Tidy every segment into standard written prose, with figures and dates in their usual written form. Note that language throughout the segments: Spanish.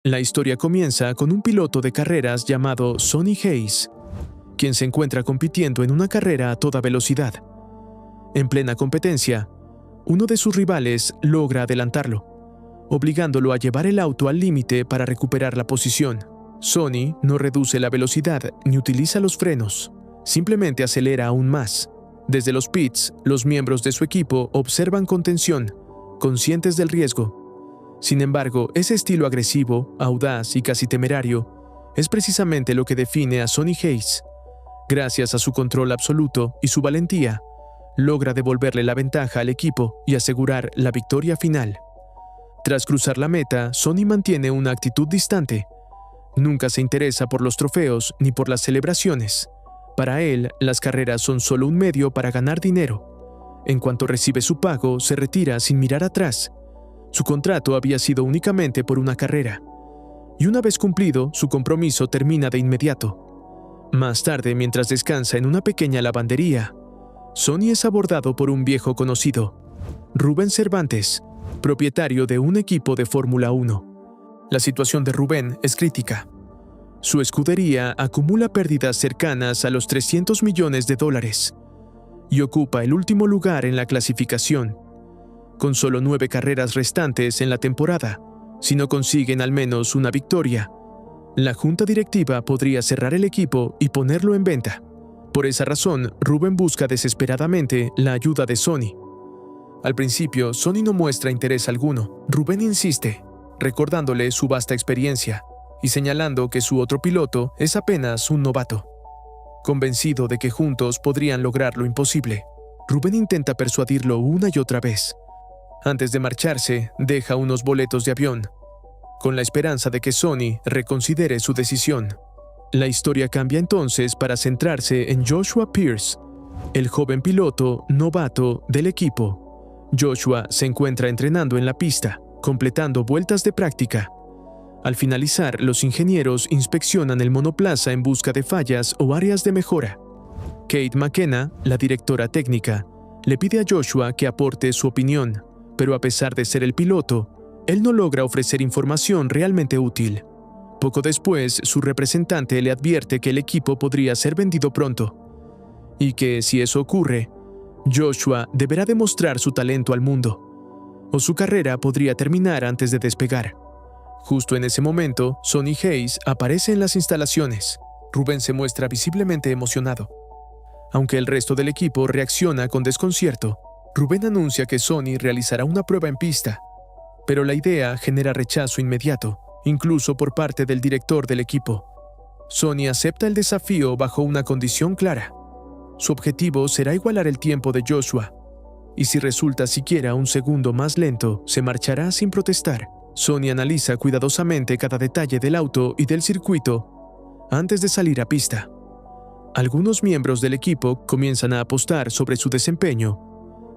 La historia comienza con un piloto de carreras llamado Sonny Hayes, quien se encuentra compitiendo en una carrera a toda velocidad. En plena competencia, uno de sus rivales logra adelantarlo, obligándolo a llevar el auto al límite para recuperar la posición. Sonny no reduce la velocidad ni utiliza los frenos, simplemente acelera aún más. Desde los pits, los miembros de su equipo observan con tensión, conscientes del riesgo. Sin embargo, ese estilo agresivo, audaz y casi temerario es precisamente lo que define a Sonny Hayes. Gracias a su control absoluto y su valentía, logra devolverle la ventaja al equipo y asegurar la victoria final. Tras cruzar la meta, Sonny mantiene una actitud distante. Nunca se interesa por los trofeos ni por las celebraciones. Para él, las carreras son solo un medio para ganar dinero. En cuanto recibe su pago, se retira sin mirar atrás. Su contrato había sido únicamente por una carrera, y una vez cumplido, su compromiso termina de inmediato. Más tarde, mientras descansa en una pequeña lavandería, Sonny es abordado por un viejo conocido, Rubén Cervantes, propietario de un equipo de Fórmula 1. La situación de Rubén es crítica. Su escudería acumula pérdidas cercanas a los $300 millones y ocupa el último lugar en la clasificación. Con solo 9 carreras restantes en la temporada, si no consiguen al menos una victoria, la junta directiva podría cerrar el equipo y ponerlo en venta. Por esa razón, Rubén busca desesperadamente la ayuda de Sonny. Al principio, Sonny no muestra interés alguno. Rubén insiste, recordándole su vasta experiencia y señalando que su otro piloto es apenas un novato. Convencido de que juntos podrían lograr lo imposible, Rubén intenta persuadirlo una y otra vez. Antes de marcharse, deja unos boletos de avión, con la esperanza de que Sonny reconsidere su decisión. La historia cambia entonces para centrarse en Joshua Pierce, el joven piloto novato del equipo. Joshua se encuentra entrenando en la pista, completando vueltas de práctica. Al finalizar, los ingenieros inspeccionan el monoplaza en busca de fallas o áreas de mejora. Kate McKenna, la directora técnica, le pide a Joshua que aporte su opinión, pero a pesar de ser el piloto, él no logra ofrecer información realmente útil. Poco después, su representante le advierte que el equipo podría ser vendido pronto, y que, si eso ocurre, Joshua deberá demostrar su talento al mundo, o su carrera podría terminar antes de despegar. Justo en ese momento, Sonny Hayes aparece en las instalaciones. Rubén se muestra visiblemente emocionado. Aunque el resto del equipo reacciona con desconcierto, Rubén anuncia que Sonny realizará una prueba en pista, pero la idea genera rechazo inmediato, incluso por parte del director del equipo. Sonny acepta el desafío bajo una condición clara. Su objetivo será igualar el tiempo de Joshua, y si resulta siquiera un segundo más lento, se marchará sin protestar. Sonny analiza cuidadosamente cada detalle del auto y del circuito antes de salir a pista. Algunos miembros del equipo comienzan a apostar sobre su desempeño.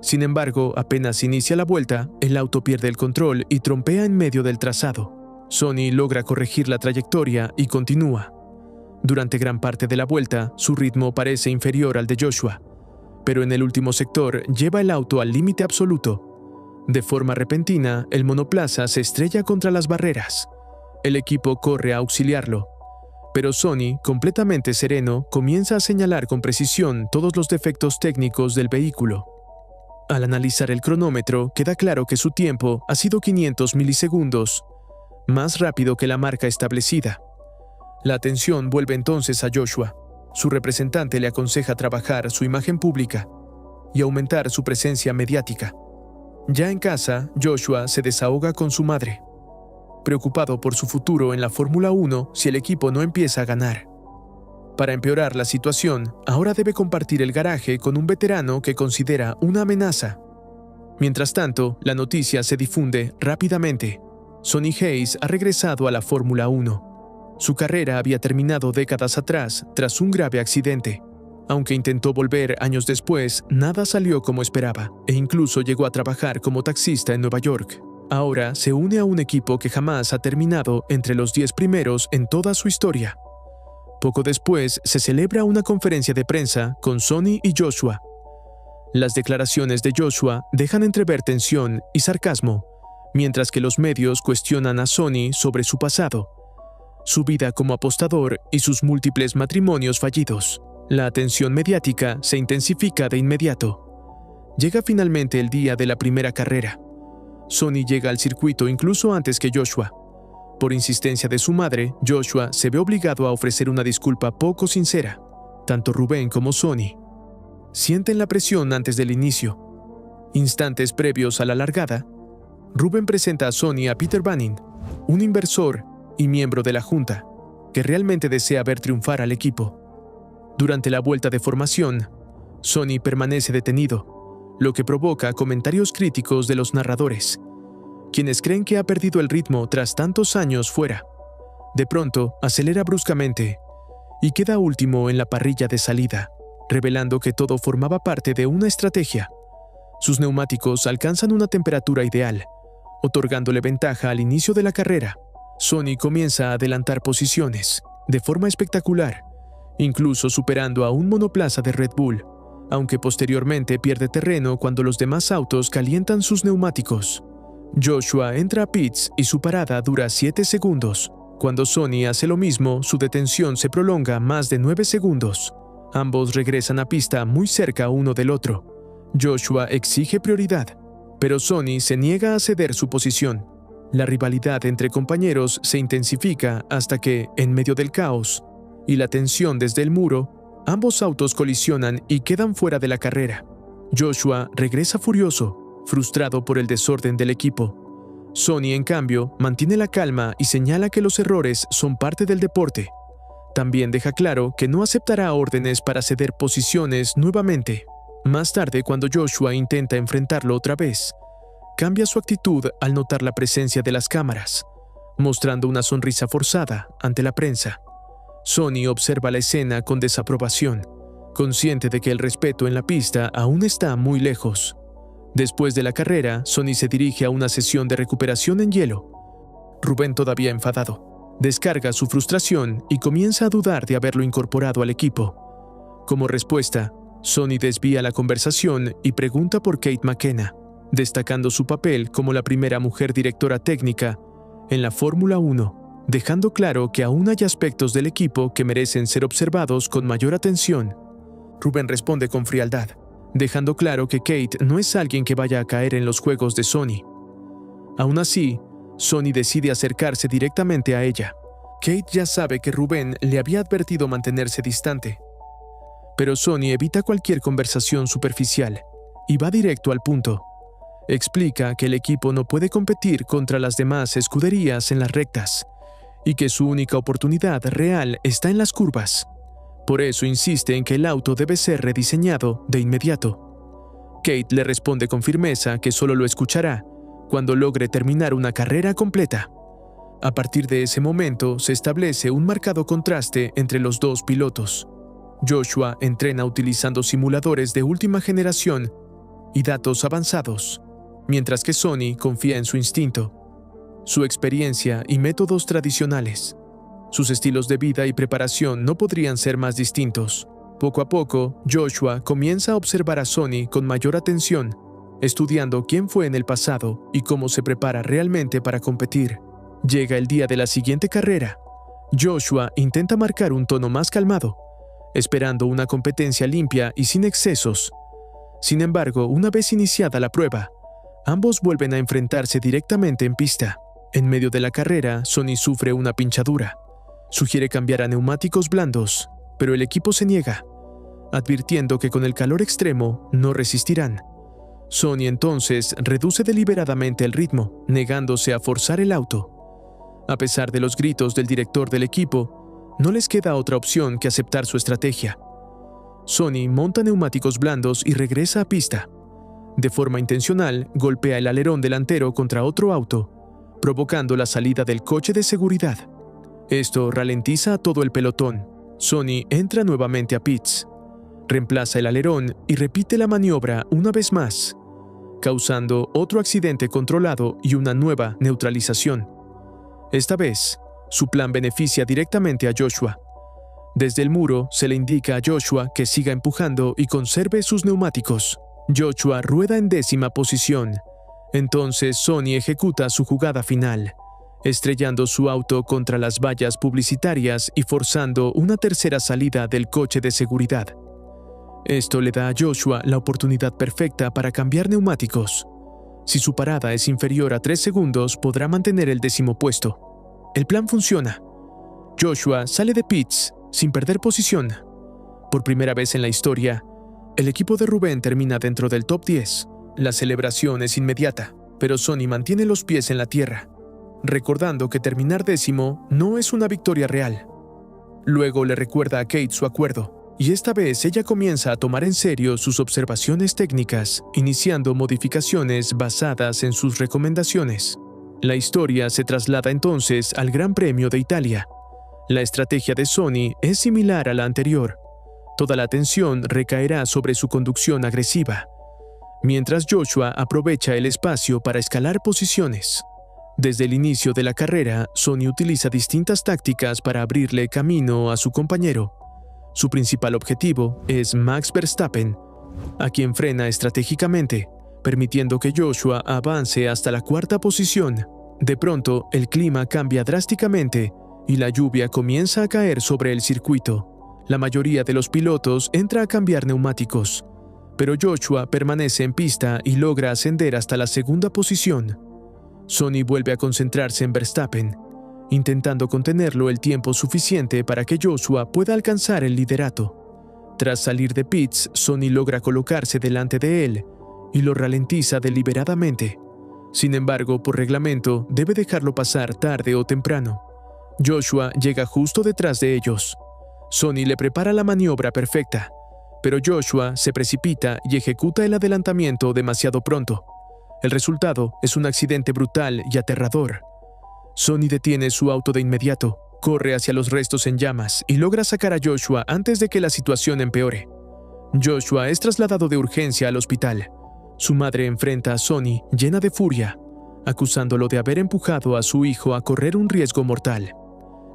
Sin embargo, apenas inicia la vuelta, el auto pierde el control y trompea en medio del trazado. Sonny logra corregir la trayectoria y continúa. Durante gran parte de la vuelta, su ritmo parece inferior al de Joshua, pero en el último sector lleva el auto al límite absoluto. De forma repentina, el monoplaza se estrella contra las barreras. El equipo corre a auxiliarlo, pero Sonny, completamente sereno, comienza a señalar con precisión todos los defectos técnicos del vehículo. Al analizar el cronómetro, queda claro que su tiempo ha sido 500 milisegundos, más rápido que la marca establecida. La atención vuelve entonces a Joshua. Su representante le aconseja trabajar su imagen pública y aumentar su presencia mediática. Ya en casa, Joshua se desahoga con su madre, preocupado por su futuro en la Fórmula 1 si el equipo no empieza a ganar. Para empeorar la situación, ahora debe compartir el garaje con un veterano que considera una amenaza. Mientras tanto, la noticia se difunde rápidamente. Sonny Hayes ha regresado a la Fórmula 1. Su carrera había terminado décadas atrás tras un grave accidente. Aunque intentó volver años después, nada salió como esperaba, e incluso llegó a trabajar como taxista en Nueva York. Ahora se une a un equipo que jamás ha terminado entre los 10 primeros en toda su historia. Poco después, se celebra una conferencia de prensa con Sonny y Joshua. Las declaraciones de Joshua dejan entrever tensión y sarcasmo, mientras que los medios cuestionan a Sonny sobre su pasado, su vida como apostador y sus múltiples matrimonios fallidos. La atención mediática se intensifica de inmediato. Llega finalmente el día de la primera carrera. Sonny llega al circuito incluso antes que Joshua. Por insistencia de su madre, Joshua se ve obligado a ofrecer una disculpa poco sincera. Tanto Rubén como Sonny sienten la presión antes del inicio. Instantes previos a la largada, Rubén presenta a Sonny a Peter Banning, un inversor y miembro de la junta, que realmente desea ver triunfar al equipo. Durante la vuelta de formación, Sonny permanece detenido, lo que provoca comentarios críticos de los narradores, quienes creen que ha perdido el ritmo tras tantos años fuera. De pronto, acelera bruscamente y queda último en la parrilla de salida, revelando que todo formaba parte de una estrategia. Sus neumáticos alcanzan una temperatura ideal, otorgándole ventaja al inicio de la carrera. Sonny comienza a adelantar posiciones, de forma espectacular, incluso superando a un monoplaza de Red Bull, aunque posteriormente pierde terreno cuando los demás autos calientan sus neumáticos. Joshua entra a pits y su parada dura 7 segundos. Cuando Sonny hace lo mismo, su detención se prolonga más de 9 segundos. Ambos regresan a pista muy cerca uno del otro. Joshua exige prioridad, pero Sonny se niega a ceder su posición. La rivalidad entre compañeros se intensifica hasta que, en medio del caos y la tensión desde el muro, ambos autos colisionan y quedan fuera de la carrera. Joshua regresa furioso, frustrado por el desorden del equipo. Sonny, en cambio, mantiene la calma y señala que los errores son parte del deporte. También deja claro que no aceptará órdenes para ceder posiciones nuevamente. Más tarde, cuando Joshua intenta enfrentarlo otra vez, cambia su actitud al notar la presencia de las cámaras, mostrando una sonrisa forzada ante la prensa. Sonny observa la escena con desaprobación, consciente de que el respeto en la pista aún está muy lejos. Después de la carrera, Sonny se dirige a una sesión de recuperación en hielo. Rubén, todavía enfadado, descarga su frustración y comienza a dudar de haberlo incorporado al equipo. Como respuesta, Sonny desvía la conversación y pregunta por Kate McKenna, destacando su papel como la primera mujer directora técnica en la Fórmula 1, dejando claro que aún hay aspectos del equipo que merecen ser observados con mayor atención. Rubén responde con frialdad, dejando claro que Kate no es alguien que vaya a caer en los juegos de Sonny. Aún así, Sonny decide acercarse directamente a ella. Kate ya sabe que Rubén le había advertido mantenerse distante, pero Sonny evita cualquier conversación superficial y va directo al punto. Explica que el equipo no puede competir contra las demás escuderías en las rectas y que su única oportunidad real está en las curvas. Por eso insiste en que el auto debe ser rediseñado de inmediato. Kate le responde con firmeza que solo lo escuchará cuando logre terminar una carrera completa. A partir de ese momento se establece un marcado contraste entre los dos pilotos. Joshua entrena utilizando simuladores de última generación y datos avanzados, mientras que Sonny confía en su instinto, su experiencia y métodos tradicionales. Sus estilos de vida y preparación no podrían ser más distintos. Poco a poco, Joshua comienza a observar a Sonny con mayor atención, estudiando quién fue en el pasado y cómo se prepara realmente para competir. Llega el día de la siguiente carrera. Joshua intenta marcar un tono más calmado, esperando una competencia limpia y sin excesos. Sin embargo, una vez iniciada la prueba, ambos vuelven a enfrentarse directamente en pista. En medio de la carrera, Sonny sufre una pinchadura. Sugiere cambiar a neumáticos blandos, pero el equipo se niega, advirtiendo que con el calor extremo no resistirán. Sonny entonces reduce deliberadamente el ritmo, negándose a forzar el auto. A pesar de los gritos del director del equipo, no les queda otra opción que aceptar su estrategia. Sonny monta neumáticos blandos y regresa a pista. De forma intencional, golpea el alerón delantero contra otro auto, provocando la salida del coche de seguridad. Esto ralentiza a todo el pelotón. Sonny entra nuevamente a pits, reemplaza el alerón y repite la maniobra una vez más, causando otro accidente controlado y una nueva neutralización. Esta vez, su plan beneficia directamente a Joshua. Desde el muro se le indica a Joshua que siga empujando y conserve sus neumáticos. Joshua rueda en 10ª posición, Entonces Sony ejecuta su jugada final, estrellando su auto contra las vallas publicitarias y forzando una tercera salida del coche de seguridad. Esto le da a Joshua la oportunidad perfecta para cambiar neumáticos. Si su parada es inferior a 3 segundos, podrá mantener el 10º puesto. El plan funciona. Joshua sale de pits sin perder posición. Por primera vez en la historia, el equipo de Rubén termina dentro del top 10. La celebración es inmediata, pero Sony mantiene los pies en la tierra, recordando que terminar 10º no es una victoria real. Luego le recuerda a Kate su acuerdo, y esta vez ella comienza a tomar en serio sus observaciones técnicas, iniciando modificaciones basadas en sus recomendaciones. La historia se traslada entonces al Gran Premio de Italia. La estrategia de Sony es similar a la anterior. Toda la atención recaerá sobre su conducción agresiva, mientras Joshua aprovecha el espacio para escalar posiciones. Desde el inicio de la carrera, Sony utiliza distintas tácticas para abrirle camino a su compañero. Su principal objetivo es Max Verstappen, a quien frena estratégicamente, permitiendo que Joshua avance hasta la 4ª posición. De pronto, el clima cambia drásticamente y la lluvia comienza a caer sobre el circuito. La mayoría de los pilotos entra a cambiar neumáticos, pero Joshua permanece en pista y logra ascender hasta la 2ª posición. Sony vuelve a concentrarse en Verstappen, intentando contenerlo el tiempo suficiente para que Joshua pueda alcanzar el liderato. Tras salir de pits, Sony logra colocarse delante de él y lo ralentiza deliberadamente. Sin embargo, por reglamento, debe dejarlo pasar tarde o temprano. Joshua llega justo detrás de ellos. Sony le prepara la maniobra perfecta, pero Joshua se precipita y ejecuta el adelantamiento demasiado pronto. El resultado es un accidente brutal y aterrador. Sony detiene su auto de inmediato, corre hacia los restos en llamas y logra sacar a Joshua antes de que la situación empeore. Joshua es trasladado de urgencia al hospital. Su madre enfrenta a Sony llena de furia, acusándolo de haber empujado a su hijo a correr un riesgo mortal.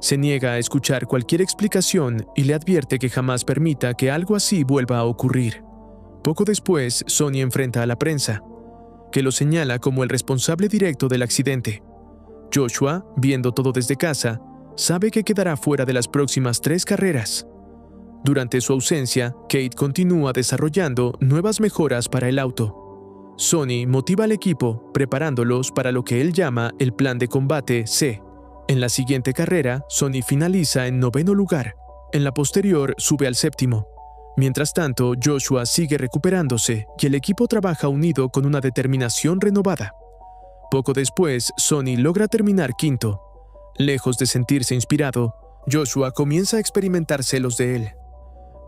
Se niega a escuchar cualquier explicación y le advierte que jamás permita que algo así vuelva a ocurrir. Poco después, Sony enfrenta a la prensa, que lo señala como el responsable directo del accidente. Joshua, viendo todo desde casa, sabe que quedará fuera de las próximas 3 carreras. Durante su ausencia, Kate continúa desarrollando nuevas mejoras para el auto. Sony motiva al equipo, preparándolos para lo que él llama el plan de combate C. En la siguiente carrera, Sony finaliza en 9º lugar. En la posterior, sube al 7º. Mientras tanto, Joshua sigue recuperándose y el equipo trabaja unido con una determinación renovada. Poco después, Sony logra terminar 5º. Lejos de sentirse inspirado, Joshua comienza a experimentar celos de él.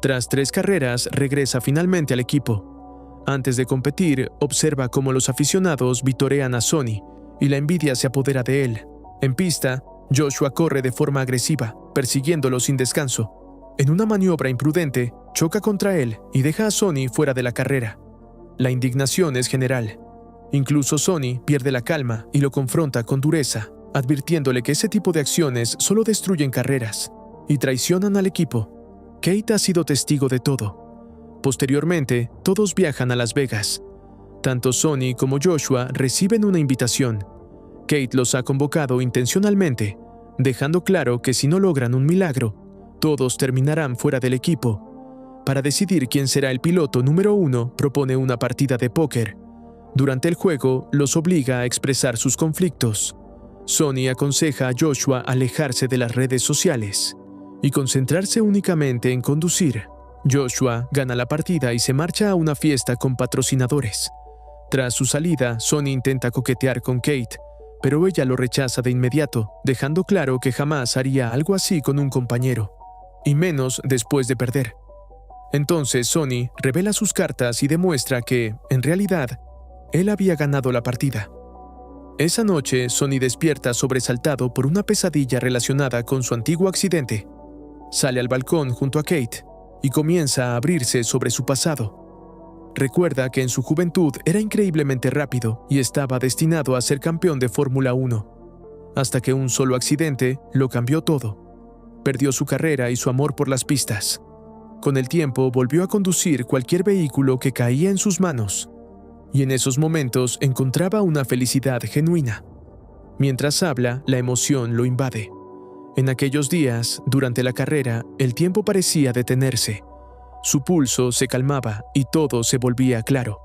Tras 3 carreras, regresa finalmente al equipo. Antes de competir, observa cómo los aficionados vitorean a Sony y la envidia se apodera de él. En pista, Joshua corre de forma agresiva, persiguiéndolo sin descanso. En una maniobra imprudente, choca contra él y deja a Sony fuera de la carrera. La indignación es general. Incluso Sony pierde la calma y lo confronta con dureza, advirtiéndole que ese tipo de acciones solo destruyen carreras y traicionan al equipo. Kate ha sido testigo de todo. Posteriormente, todos viajan a Las Vegas. Tanto Sony como Joshua reciben una invitación. Kate los ha convocado intencionalmente, dejando claro que si no logran un milagro, todos terminarán fuera del equipo. Para decidir quién será el piloto número 1, propone una partida de póker. Durante el juego, los obliga a expresar sus conflictos. Sony aconseja a Joshua alejarse de las redes sociales y concentrarse únicamente en conducir. Joshua gana la partida y se marcha a una fiesta con patrocinadores. Tras su salida, Sony intenta coquetear con Kate, pero ella lo rechaza de inmediato, dejando claro que jamás haría algo así con un compañero, y menos después de perder. Entonces Sony revela sus cartas y demuestra que, en realidad, él había ganado la partida. Esa noche, Sony despierta sobresaltado por una pesadilla relacionada con su antiguo accidente. Sale al balcón junto a Kate y comienza a abrirse sobre su pasado. Recuerda que en su juventud era increíblemente rápido y estaba destinado a ser campeón de Fórmula 1, hasta que un solo accidente lo cambió todo. Perdió su carrera y su amor por las pistas. Con el tiempo volvió a conducir cualquier vehículo que caía en sus manos. y en esos momentos encontraba una felicidad genuina. Mientras habla, la emoción lo invade. En aquellos días, durante la carrera, el tiempo parecía detenerse. Su pulso se calmaba y todo se volvía claro.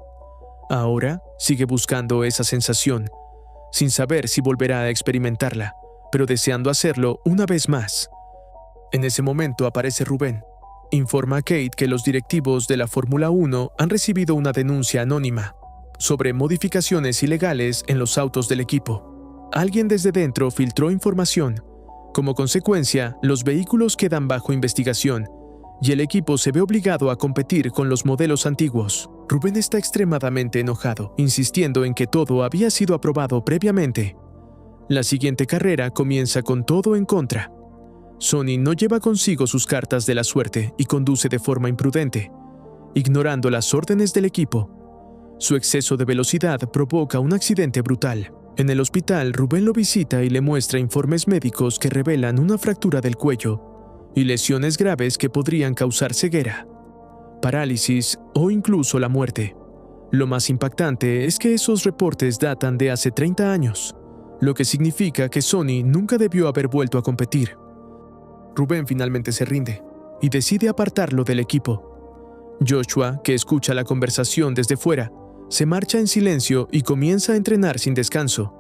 Ahora sigue buscando esa sensación, sin saber si volverá a experimentarla, pero deseando hacerlo una vez más. En ese momento aparece Rubén. Informa a Kate que los directivos de la Fórmula 1 han recibido una denuncia anónima sobre modificaciones ilegales en los autos del equipo. Alguien desde dentro filtró información. Como consecuencia, los vehículos quedan bajo investigación y el equipo se ve obligado a competir con los modelos antiguos. Rubén está extremadamente enojado, insistiendo en que todo había sido aprobado previamente. La siguiente carrera comienza con todo en contra. Sonny no lleva consigo sus cartas de la suerte y conduce de forma imprudente, ignorando las órdenes del equipo. Su exceso de velocidad provoca un accidente brutal. En el hospital, Rubén lo visita y le muestra informes médicos que revelan una fractura del cuello y lesiones graves que podrían causar ceguera, parálisis o incluso la muerte. Lo más impactante es que esos reportes datan de hace 30 años, lo que significa que Sonny nunca debió haber vuelto a competir. Rubén finalmente se rinde y decide apartarlo del equipo. Joshua, que escucha la conversación desde fuera, se marcha en silencio y comienza a entrenar sin descanso.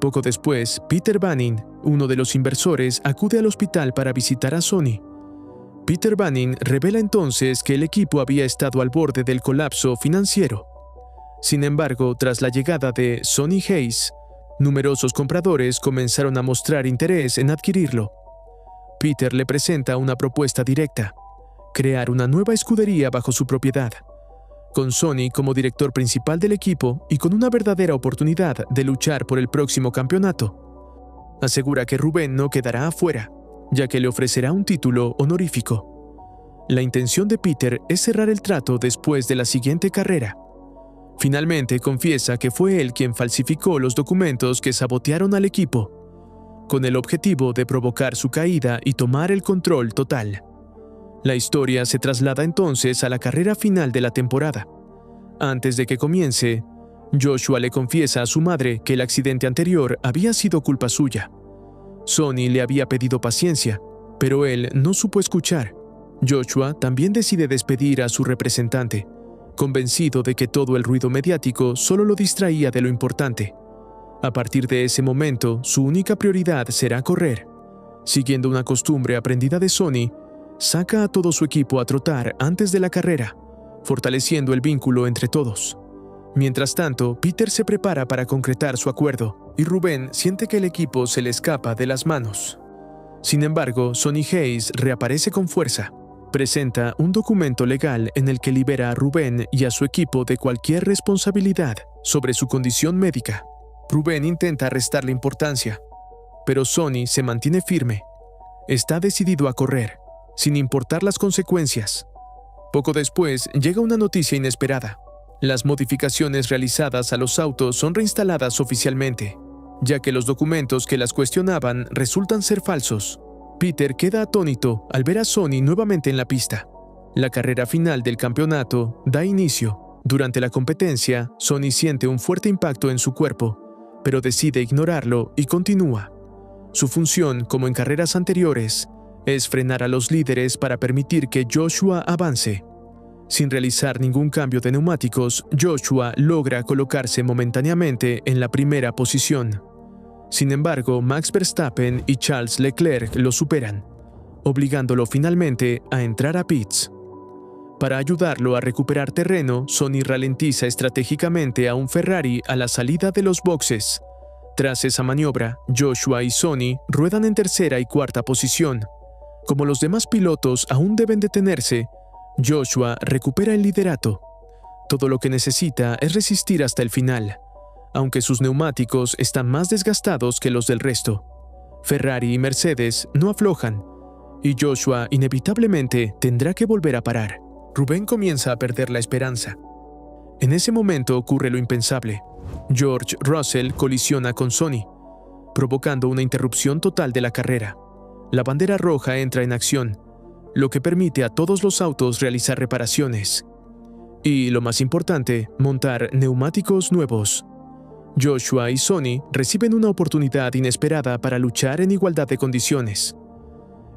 Poco después, Peter Banning, uno de los inversores, acude al hospital para visitar a Sonny. Peter Banning revela entonces que el equipo había estado al borde del colapso financiero. Sin embargo, tras la llegada de Sonny Hayes, numerosos compradores comenzaron a mostrar interés en adquirirlo. Peter le presenta una propuesta directa: crear una nueva escudería bajo su propiedad, con Sonny como director principal del equipo y con una verdadera oportunidad de luchar por el próximo campeonato. Asegura que Rubén no quedará afuera, ya que le ofrecerá un título honorífico. La intención de Peter es cerrar el trato después de la siguiente carrera. Finalmente confiesa que fue él quien falsificó los documentos que sabotearon al equipo, con el objetivo de provocar su caída y tomar el control total. La historia se traslada entonces a la carrera final de la temporada. Antes de que comience, Joshua le confiesa a su madre que el accidente anterior había sido culpa suya. Sonny le había pedido paciencia, pero él no supo escuchar. Joshua también decide despedir a su representante, convencido de que todo el ruido mediático solo lo distraía de lo importante. A partir de ese momento, su única prioridad será correr. Siguiendo una costumbre aprendida de Sonny, saca a todo su equipo a trotar antes de la carrera, fortaleciendo el vínculo entre todos. Mientras tanto, Peter se prepara para concretar su acuerdo, y Rubén siente que el equipo se le escapa de las manos. Sin embargo, Sonny Hayes reaparece con fuerza. Presenta un documento legal en el que libera a Rubén y a su equipo de cualquier responsabilidad sobre su condición médica. Rubén intenta restarle importancia, pero Sonny se mantiene firme. Está decidido a correr, sin importar las consecuencias. Poco después, llega una noticia inesperada. Las modificaciones realizadas a los autos son reinstaladas oficialmente, ya que los documentos que las cuestionaban resultan ser falsos. Peter queda atónito al ver a Sonny nuevamente en la pista. La carrera final del campeonato da inicio. Durante la competencia, Sonny siente un fuerte impacto en su cuerpo, pero decide ignorarlo y continúa. Su función, como en carreras anteriores, es frenar a los líderes para permitir que Joshua avance. Sin realizar ningún cambio de neumáticos, Joshua logra colocarse momentáneamente en la primera posición. Sin embargo, Max Verstappen y Charles Leclerc lo superan, obligándolo finalmente a entrar a pits. Para ayudarlo a recuperar terreno, Sonny ralentiza estratégicamente a un Ferrari a la salida de los boxes. Tras esa maniobra, Joshua y Sonny ruedan en tercera y cuarta posición. Como los demás pilotos aún deben detenerse, Joshua recupera el liderato. Todo lo que necesita es resistir hasta el final, aunque sus neumáticos están más desgastados que los del resto. Ferrari y Mercedes no aflojan, y Joshua inevitablemente tendrá que volver a parar. Rubén comienza a perder la esperanza. En ese momento ocurre lo impensable. George Russell colisiona con Sonny, provocando una interrupción total de la carrera. La bandera roja entra en acción, lo que permite a todos los autos realizar reparaciones. Y, lo más importante, montar neumáticos nuevos. Joshua y Sonny reciben una oportunidad inesperada para luchar en igualdad de condiciones.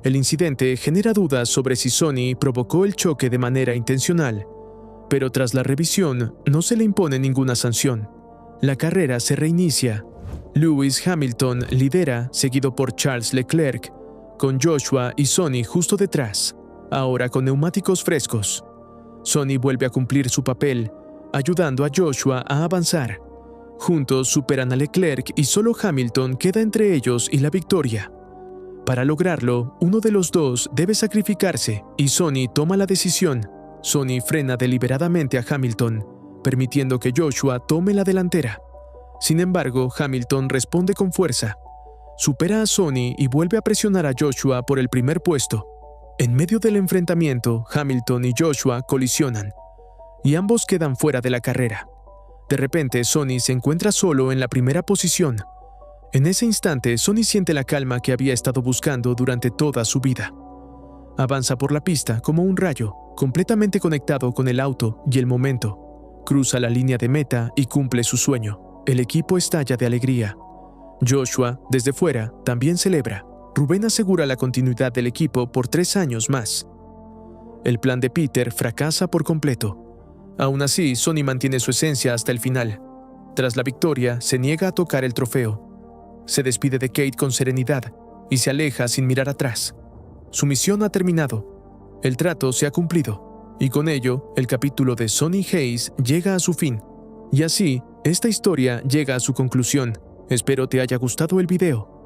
El incidente genera dudas sobre si Sonny provocó el choque de manera intencional, pero tras la revisión no se le impone ninguna sanción. La carrera se reinicia. Lewis Hamilton lidera, seguido por Charles Leclerc, con Joshua y Sonny justo detrás, ahora con neumáticos frescos. Sonny vuelve a cumplir su papel, ayudando a Joshua a avanzar. Juntos superan a Leclerc y solo Hamilton queda entre ellos y la victoria. Para lograrlo, uno de los dos debe sacrificarse y Sonny toma la decisión. Sonny frena deliberadamente a Hamilton, permitiendo que Joshua tome la delantera. Sin embargo, Hamilton responde con fuerza. Supera a Sonny y vuelve a presionar a Joshua por el primer puesto. En medio del enfrentamiento, Hamilton y Joshua colisionan, y ambos quedan fuera de la carrera. De repente, Sonny se encuentra solo en la primera posición. En ese instante, Sonny siente la calma que había estado buscando durante toda su vida. Avanza por la pista como un rayo, completamente conectado con el auto y el momento. Cruza la línea de meta y cumple su sueño. El equipo estalla de alegría. Joshua, desde fuera, también celebra. Rubén asegura la continuidad del equipo por 3 años más. El plan de Peter fracasa por completo. Aún así, Sonny mantiene su esencia hasta el final. Tras la victoria, se niega a tocar el trofeo. Se despide de Kate con serenidad y se aleja sin mirar atrás. Su misión ha terminado. El trato se ha cumplido. Y con ello, el capítulo de Sonny Hayes llega a su fin. Y así, esta historia llega a su conclusión. Espero te haya gustado el video.